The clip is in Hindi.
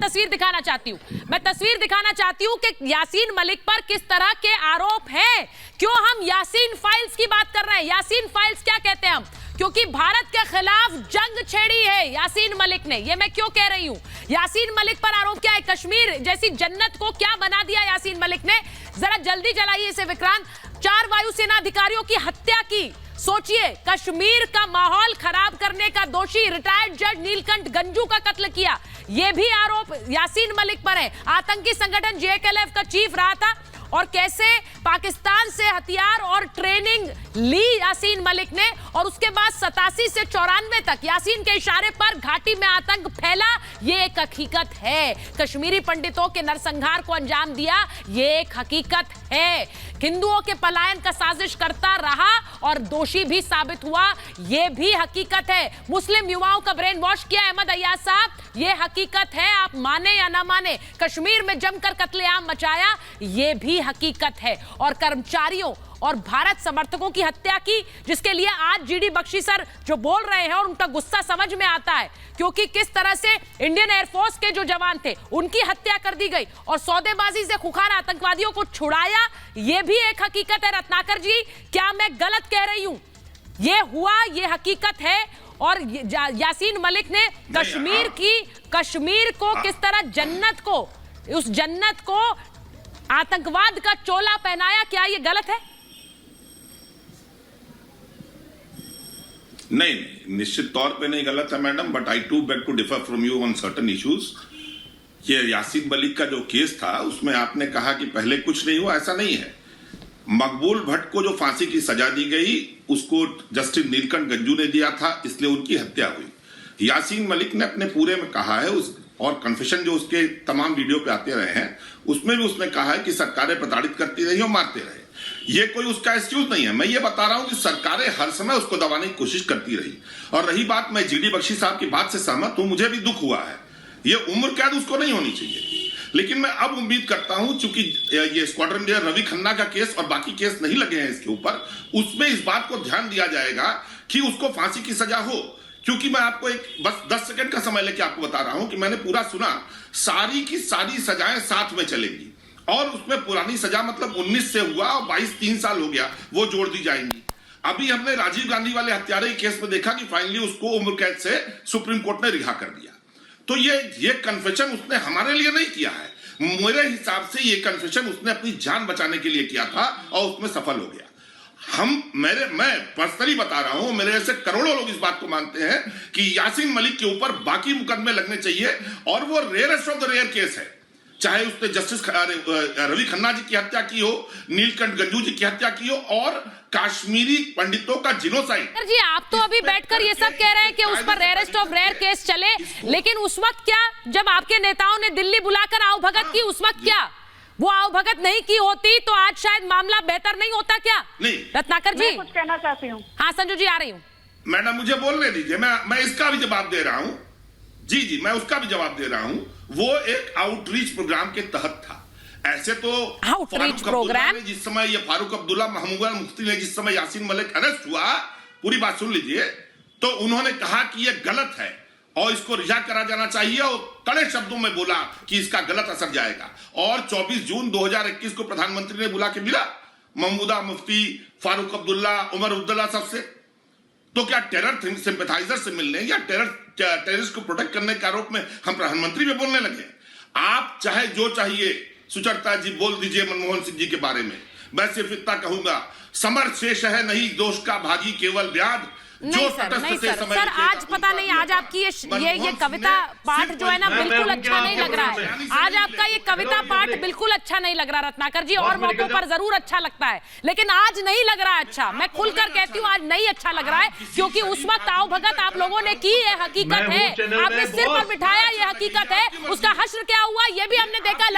तस्वीर दिखाना चाहती हूँ। मैं तस्वीर दिखाना चाहती हूँ कि यासीन मलिक पर किस तरह के आरोप हैं। क्यों हम यासीन फाइल्स की बात कर रहे हैं? यासीन फाइल्स क्या कहते हैं हम? क्योंकि भारत के खिलाफ जंग छेड़ी है यासीन मलिक ने। ये मैं क्यों कह रही हूं? यासीन मलिक पर आरोप क्या है? कश्मीर जैसी जन्नत को क्या बना दिया यासीन मलिक ने? जरा जल्दी चलाइए इसे विक्रांत। 4 वायुसेना अधिकारियों की हत्या की। सोचिए, कश्मीर का माहौल खराब करने का दोषी रिटायर्ड जज नीलकंठ गंजू का कत्ल किया। यह भी आरोप यासीन मलिक पर है। आतंकी संगठन JKLF का चीफ रहा था और कैसे पाकिस्तान से हथियार और ट्रेनिंग ली यासीन मलिक ने, और उसके बाद 87 से 94 तक यासीन के इशारे पर घाटी में आतंक फैला। ये एक हकीकत है। कश्मीरी पंडितों के नरसंहार को अंजाम दिया, ये एक हकीकत है। हिंदुओं के पलायन का साजिश करता रहा और दोषी भी साबित हुआ, यह भी हकीकत है। मुस्लिम युवाओं का ब्रेन वॉश किया अहमद अय्याज साहब, यह हकीकत है। आप माने या ना माने, कश्मीर में जमकर कत्लेआम मचाया, यह भी हकीकत है। और कर्मचारियों और भारत समर्थकों की हत्या की, जिसके लिए आज GD बख्शी सर जो बोल रहे हैं और उनका गुस्सा समझ में आता है, क्योंकि किस तरह से इंडियन एयरफोर्स के जो जवान थे उनकी हत्या कर दी गई और सौदेबाजी से खुखार आतंकवादियों को छुड़ाया, यह भी एक हकीकत है। रत्नाकर जी, क्या मैं गलत कह रही हूं? यह हुआ, यह हकीकत है। और यासीन मलिक ने कश्मीर को किस तरह जन्नत को, उस जन्नत को आतंकवाद का चोला पहनाया, क्या यह गलत है? नहीं, निश्चित तौर पे नहीं गलत है madam, but I to beg to differ from you on certain issues. ये यासीन मलिक का जो केस था उसमें आपने कहा कि पहले कुछ नहीं हुआ, ऐसा नहीं है। मकबूल भट्ट को जो फांसी की सजा दी गई उसको जस्टिस नीलकंठ गंजू ने दिया था, इसलिए उनकी हत्या हुई। यासीन मलिक ने अपने पूरे में कहा है और कन्फेशन जो उसके तमाम वीडियो पे आते रहे हैं उसमें भी उसने कहा है कि सरकारें प्रताड़ित करती रही और मारते रहे। ये कोई उसका एक्सक्यूज नहीं है। मैं ये बता रहा हूं कि सरकारें हर समय उसको दबाने की कोशिश करती रही। और रही बात, मैं GD बख्शी साहब की बात से सहमत हूं, मुझे भी दुख हुआ है। ये उम्र कैद उसको नहीं होनी चाहिए, लेकिन मैं अब उम्मीद करता हूं चूंकि ये स्क्वाड्रन लीडर रवि खन्ना का केस और बाकी केस नहीं लगे हैं इसके ऊपर, उसमें इस बात को ध्यान दिया जाएगा कि उसको फांसी की सजा हो। क्योंकि मैं आपको एक बस 10 सेकंड का समय लेके आपको बता रहा हूं कि मैंने पूरा सुना, सारी की सारी सजाएं साथ में चलेंगी और उसमें पुरानी सजा मतलब 19 से हुआ और 22 3 साल हो गया, वो जोड़ दी जाएंगी। अभी हमने राजीव गांधी वाले हत्यारे केस में देखा कि फाइनली उसको उम्र कैद से सुप्रीम कोर्ट ने रिहा कर दिया। तो ये कन्फेशन उसने हमारे लिए नहीं किया है, मेरे हिसाब से ये कन्फेशन उसने अपनी जान बचाने के लिए किया था और उसमें सफल हो गया। मैं पर्सनली बता रहा हूं, मेरे ऐसे करोड़ों लोग इस बात को मानते हैं कि यासीन मलिक के ऊपर बाकी मुकदमे लगने चाहिए और वो rarest of the rare case है। चाहे उसने जस्टिस रवि खन्ना जी की हत्या की हो, नीलकंठ गंजू जी की हत्या की हो और कश्मीरी पंडितों का जिनोसाइड। जी, आप तो अभी बैठकर ये सब कह रहे हैं कि उस पर रेयरेस्ट ऑफ रेयर केस चले, लेकिन उस वक्त क्या, जब आपके नेताओं ने दिल्ली बुलाकर आओ भगत की, उस वक्त क्या वो आओ भगत नहीं की होती तो आज शायद मामला बेहतर नहीं होता क्या? नहीं, रत्नाकर जी, मैं कुछ कहना चाहती हूँ। हाँ संजू जी, आ रही हूँ। मैडम मुझे बोलने दीजिए, मैं इसका भी जवाब दे रहा हूं। जी, मैं उसका भी जवाब दे रहा हूं। वो एक आउटरीच प्रोग्राम के तहत था। ऐसे तो आउटरीच प्रोग्राम, जिस समय ये फारूक अब्दुल्ला महमूद मुफ्ती ने जिस समय यासीन मलिक अरेस्ट हुआ, पूरी बात सुन लीजिए, तो उन्होंने कहा कि ये गलत है और इसको रिहा करा जाना चाहिए और कड़े शब्दों में बोला कि इसका गलत असर जाएगा। और 24 जून 2021 को प्रधानमंत्री ने बुला के मिला महमूदा मुफ्ती, फारूक अब्दुल्ला, उमर अब्दुल्ला सबसे। तो क्या टेरर सिंपैथाइजर से मिलने या टेररिस्ट को प्रोटेक्ट करने के आरोप में हम प्रधानमंत्री में बोलने लगे? आप चाहे जो चाहिए सुचरिता जी बोल दीजिए मनमोहन सिंह जी के बारे में, मैं सिर्फ इतना कहूंगा, समर शेष है नहीं दोष का भागी केवल व्याध। नहीं सर, आज पता नहीं, आज आपकी ये कविता पाठ जो है ना बिल्कुल अच्छा नहीं लग रहा है। आज आपका ये कविता पाठ बिल्कुल अच्छा नहीं लग रहा रत्नाकर जी, और मौकों पर जरूर अच्छा लगता है, लेकिन आज नहीं लग रहा अच्छा। मैं खुलकर कहती हूँ, आज नहीं अच्छा लग रहा है, क्योंकि उस वक्त आओ भगत आप लोगों ने की, ये हकीकत है। आपने सिर पर बिठाया, ये हकीकत है। उसका हश्र क्या हुआ ये भी हमने देखा।